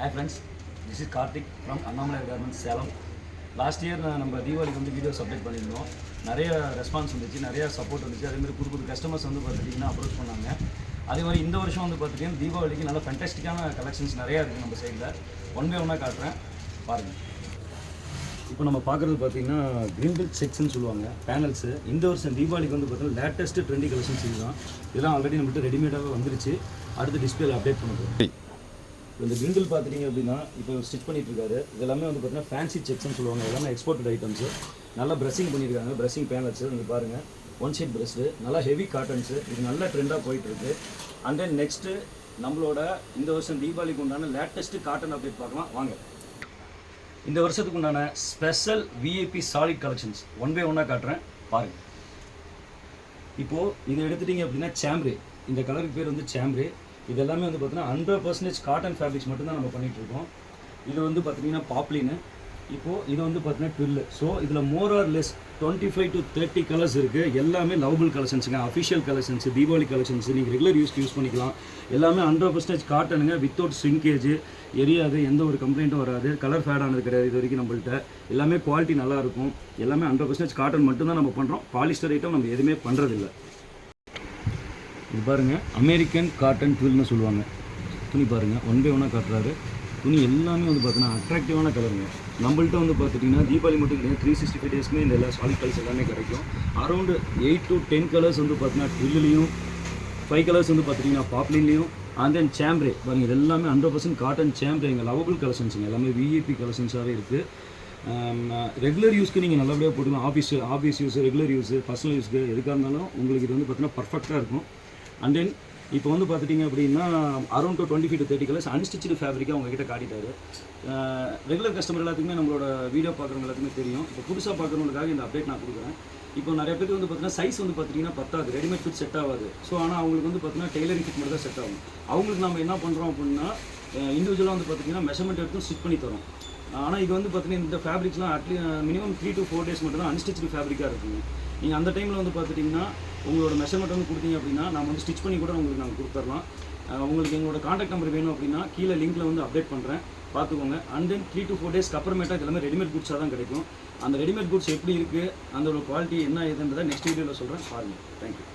Hi friends, this is Karthik from Annamalai Garments, Salem. Last year நம்ம தீபாவளிக்கு வந்து videos update பண்ணியிருந்தோம். நிறைய ரெஸ்பான்ஸ் வந்துச்சு, நிறைய சப்போர்ட் வந்துச்சு. அதேமாதிரி புது கஸ்டமர்ஸ் வந்து பார்த்துட்டிங்கன்னா அப்ரோச் பண்ணாங்க. அதே மாதிரி இந்த வருஷம் வந்து பார்த்துட்டிங்கன்னா தீபாவளிக்கு நல்ல ஃபேன்டாஸ்டிக்கான கலெக்ஷன்ஸ் நிறையா இருக்குது நம்ம சைடில். ஒன் பை ஒன்னாக காட்டுறேன் பாருங்கள். இப்போ நம்ம பார்க்குறது பார்த்தீங்கன்னா கிரிண்டில் செக்ஸ்ன்னு சொல்லுவாங்க பேனல்ஸு. இந்த வருஷம் தீபாவளிக்கு வந்து பார்த்தீங்கன்னா லேட்டஸ்ட்டு ட்ரெண்டி கலெக்ஷன்ஸ் இதுதான். இதெல்லாம் ஆல்ரெடி நம்மகிட்ட ரெடிமேடாகவே வந்துருச்சு. அடுத்து டிஸ்பிளேல அப்டேட் பண்ணுறோம். இந்த கிரிண்டில் பார்த்துட்டிங்க அப்படின்னா இப்போ ஸ்டிச் பண்ணிட்டு இருக்காரு. இதெல்லாமே வந்து பார்த்தீங்கன்னா ஃபேன்சி செக்ஸ்ன்னு சொல்லுவாங்க. எல்லாமே எக்ஸ்போர்ட்டட் ஐட்டம்ஸு. நல்லா ப்ரெஸ்ஸிங் பண்ணியிருக்காங்க. ப்ரெஸ்ஸிங் பேனல்ஸு நீங்கள் பாருங்கள். ஒன் ஷீட் ப்ரெஸ்ஸு, நல்லா ஹெவி காட்டன்ஸு. இது நல்ல ட்ரெண்டாக போயிட்டுருக்கு. அண்ட் தென் நெக்ஸ்ட்டு நம்மளோட இந்த வருஷம் தீபாவளிக்கு உண்டான லேட்டஸ்ட்டு காட்டன் அப்டேட் பார்க்கலாம் வாங்க. இந்த வருஷத்துக்கு உண்டான special VIP solid collections one by ஒன்னாக காட்டுறேன் பாருங்கள். இப்போது இதை எடுத்துட்டிங்க அப்படின்னா சாம்ரே, இந்த கலருக்கு பேர் வந்து சாம்ரே. இது எல்லாமே வந்து பார்த்தீங்கன்னா 100% காட்டன் ஃபேப்ரிக்ஸ் மட்டும்தான் நம்ம பண்ணிகிட்ருக்கோம். இது வந்து பார்த்தீங்கன்னா பாப்லின்னு. இப்போது இது வந்து பார்த்தீங்கன்னா ட்வில்லு. ஸோ இதில் more or less 25 to 30 colours இருக்குது. எல்லாமே லவபிள் கலெக்ஷன்ஸுங்க, அஃபிஷியல் கலெக்ஷன்ஸு, தீபாவளி கலெக்ஷன்ஸு. நீங்கள் ரெகுலர் யூஸ் பண்ணிக்கலாம். எல்லாமே 100% காட்டனுங்க, வித்தவுட் ஸ்ரிங்கேஜ், எரியாது, எந்த ஒரு கம்ப்ளைண்ட்டும் வராது. கலர் ஃபேட் ஆனது கிடையாது இது வரைக்கும் நம்மள்ட்ட. எல்லாமே குவாலிட்டி நல்லாயிருக்கும். எல்லாமே 100% காட்டன் மட்டும்தான் நம்ம பண்ணுறோம். பாலிஸ்டர் ஐட்டம் நம்ம எதுவுமே பண்ணுறதில்லை. இது பாருங்கள், அமெரிக்கன் காட்டன் ட்வில்னு சொல்லுவாங்க. துணி பாருங்கள், ஒன் பை ஒன்னாக காட்டுறாரு. துணி எல்லாமே வந்து பார்த்தீங்கன்னா அட்ராக்டிவான கலருங்க. நம்மள்ட்ட வந்து பார்த்துட்டிங்கன்னா தீபாவளி மட்டும் கிடையாது, 365 டேஸ்க்குமே இந்த எல்லா சாலிட் கலர்ஸ் எல்லாமே கிடைக்கும். அரௌண்டு 8 to 10 கலர்ஸ் வந்து பார்த்தீங்கன்னா ட்வில்லையும், 5 கலர்ஸ் வந்து பார்த்துட்டிங்கன்னா பாப்லின்லேயும், அண்ட் தென் சாம்ரே பாருங்கள். இது எல்லாமே 100% காட்டன் சாம்ரேங்க. லவபிள் கலெக்ஷன்ஸுங்க. எல்லாமே விஐபி கலெக்ஷன்ஸாகவே இருக்குது. ரெகுலர் யூஸ்க்கு நீங்கள் நல்லபடியாக போட்டுக்கலாம். Office use, regular use, personal யூஸ்க்கு எதுக்காக இருந்தாலும் உங்களுக்கு இது வந்து பார்த்தீங்கன்னா பர்ஃபெக்டாக இருக்கும். அண்ட் தென் இப்போ வந்து பார்த்துட்டிங்க அப்படின்னா அரௌண்ட் 25 to 30 கலர்ஸ் அன்ஸ்டிச்சு ஃபேப்ரிக்காக உங்ககிட்ட காட்டிட்டாரு. ரெகுலர் கஸ்டமர் எல்லாத்துக்குமே நம்மளோட வீடியோ பார்க்குறவங்க எல்லாத்துக்குமே தெரியும். இப்போ புதுசாக பார்க்குறவங்களுக்காக இந்த அப்டேட் நான் கொடுக்குறேன். இப்போ நிறைய பேருக்கு வந்து பார்த்தீங்கன்னா சைஸ் வந்து பார்த்திங்கன்னா பத்தாது, ரெடிமேட் ஃபிட் செட் ஆகாது. ஸோ ஆனால் அவங்களுக்கு வந்து பார்த்தீங்கன்னா டெய்லரிங் ஃபிட் மட்டும் தான் செட் ஆகும். அவங்களுக்கு நம்ம என்ன பண்ணுறோம் அப்படின்னா இண்டிவிஜுவலாக வந்து பார்த்திங்கன்னா மெஷர்மெண்ட் எடுத்து ஸ்டிச் பண்ணி தரோம். ஆனால் இது வந்து பார்த்திங்கன்னா இந்த ஃபேப்ரிக்ஸ்லாம் மினிமம் 3 to 4 டேஸ் மட்டும் தான் அன்ஸ்டிச்சு ஃபேப்ரிக்காக இருக்குங்க. நீங்கள் அந்த டைமில் வந்து பார்த்துட்டிங்கன்னா உங்களோட மெஷர்மெண்ட் வந்து கொடுத்தீங்க அப்படின்னா நம்ம வந்து ஸ்டிச் பண்ணி கூட உங்களுக்கு நாங்கள் கொடுத்துடலாம். உங்களுக்கு எங்களோட காண்டாக்ட் நம்பர் வேணும் அப்படின்னா கீழே லிங்க்கில் வந்து அப்டேட் பண்ணுறேன், பார்த்துக்கோங்க. அண்ட் தென் 3 to 4 டேஸ்க்கு அப்புறமேட்டா எல்லாமே ரெடிமேட் குட்ஸாக தான் கிடைக்கும். அந்த ரெடிமேட் குட்ஸ் எப்படி இருக்குது, அதோட குவாலிட்டி என்ன ஏதுன்றதை நெக்ஸ்ட் வீடியோவில் சொல்கிறேன் பாருங்கள். தேங்க்யூ.